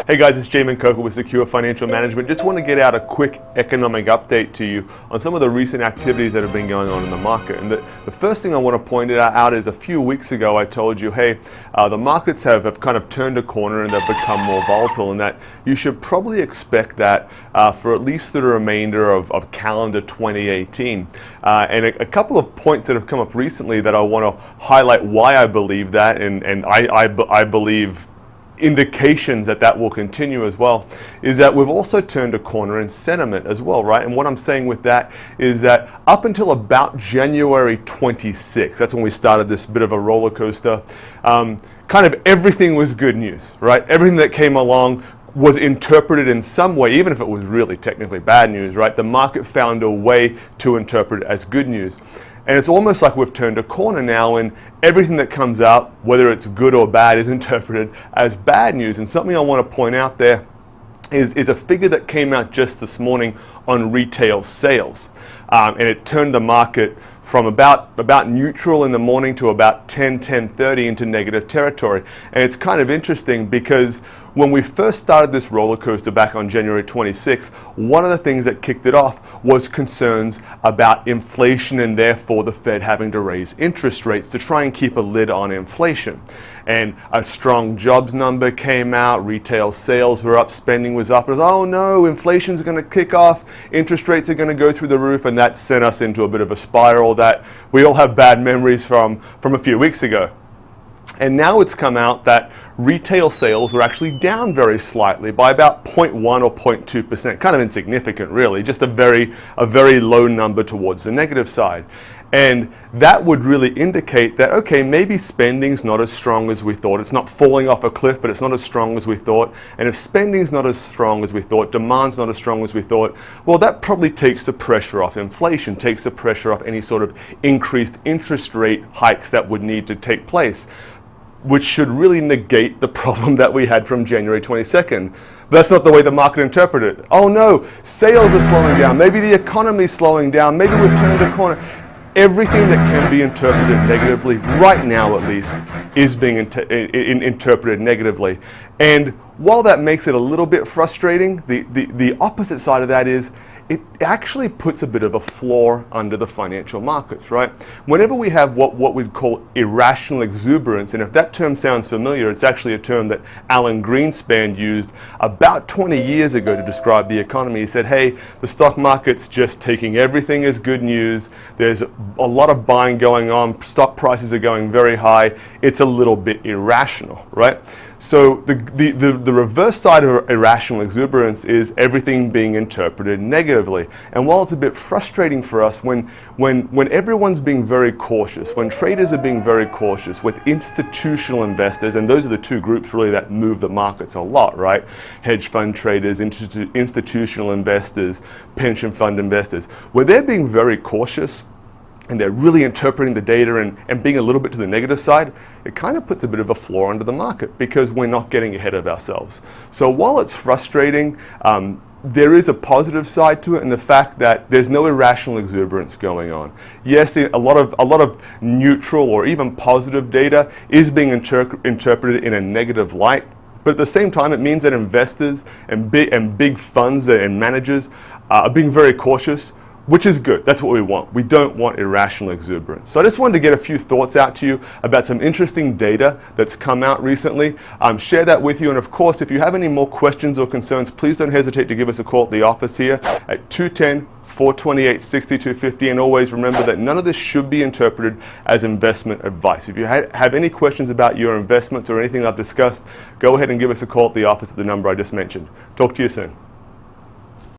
Hey guys, it's Jamin Coker with Secure Financial Management. Just want to get out a quick economic update to you on some of the recent activities that have been going on in the market. And the first thing I want to point out is a few weeks ago I told you, hey, the markets have kind of turned a corner and they've become more volatile, and that you should probably expect that for at least the remainder of calendar 2018. And a couple of points that have come up recently that I want to highlight why I believe that, and I believe indications that will continue as well, is that we've also turned a corner in sentiment as well, right? And what I'm saying with that is that up until about January 26th, that's when we started this bit of a roller coaster, kind of everything was good news, right? Everything that came along was interpreted in some way, even if it was really technically bad news, right? The market found a way to interpret it as good news. And it's almost like we've turned a corner now, and everything that comes out, whether it's good or bad, is interpreted as bad news. And something I want to point out there is a figure that came out just this morning on retail sales. And it turned the market from about neutral in the morning to about 10:30 into negative territory. And it's kind of interesting because when we first started this roller coaster back on January 26th, one of the things that kicked it off was concerns about inflation and therefore the Fed having to raise interest rates to try and keep a lid on inflation. And a strong jobs number came out, retail sales were up, spending was up. It was, oh no, inflation's going to kick off, interest rates are going to go through the roof, and that sent us into a bit of a spiral that we all have bad memories from a few weeks ago. And now it's come out that retail sales were actually down very slightly by about 0.1 or 0.2%, kind of insignificant really, just a very low number towards the negative side. And that would really indicate that, okay, maybe spending's not as strong as we thought. It's not falling off a cliff, but it's not as strong as we thought. And if spending's not as strong as we thought, demand's not as strong as we thought, well, that probably takes the pressure off inflation, takes the pressure off any sort of increased interest rate hikes that would need to take place, which should really negate the problem that we had from January 22nd. But that's not the way the market interpreted it. Oh no, sales are slowing down. Maybe the economy's slowing down. Maybe we've turned a corner. Everything that can be interpreted negatively, right now at least, is being interpreted negatively. And while that makes it a little bit frustrating, the opposite side of that is it actually puts a bit of a floor under the financial markets, right? Whenever we have what we'd call irrational exuberance, and if that term sounds familiar, it's actually a term that Alan Greenspan used about 20 years ago to describe the economy. He said, hey, the stock market's just taking everything as good news. There's a lot of buying going on. Stock prices are going very high. It's a little bit irrational, right? So the reverse side of irrational exuberance is everything being interpreted negatively. And while it's a bit frustrating for us when everyone's being very cautious, when traders are being very cautious, with institutional investors, and those are the two groups really that move the markets a lot, right? Hedge fund traders, institutional investors, pension fund investors, where they're being very cautious, and they're really interpreting the data and being a little bit to the negative side, it kind of puts a bit of a floor under the market because we're not getting ahead of ourselves. So while it's frustrating, there is a positive side to it, and the fact that there's no irrational exuberance going on. Yes, a lot of neutral or even positive data is being interpreted in a negative light, but at the same time it means that investors and big funds and managers are being very cautious, which is good. That's what we want. We don't want irrational exuberance. So I just wanted to get a few thoughts out to you about some interesting data that's come out recently. Share that with you. And of course, if you have any more questions or concerns, please don't hesitate to give us a call at the office here at 210-428-6250. And always remember that none of this should be interpreted as investment advice. If you have any questions about your investments or anything I've discussed, go ahead and give us a call at the office at the number I just mentioned. Talk to you soon.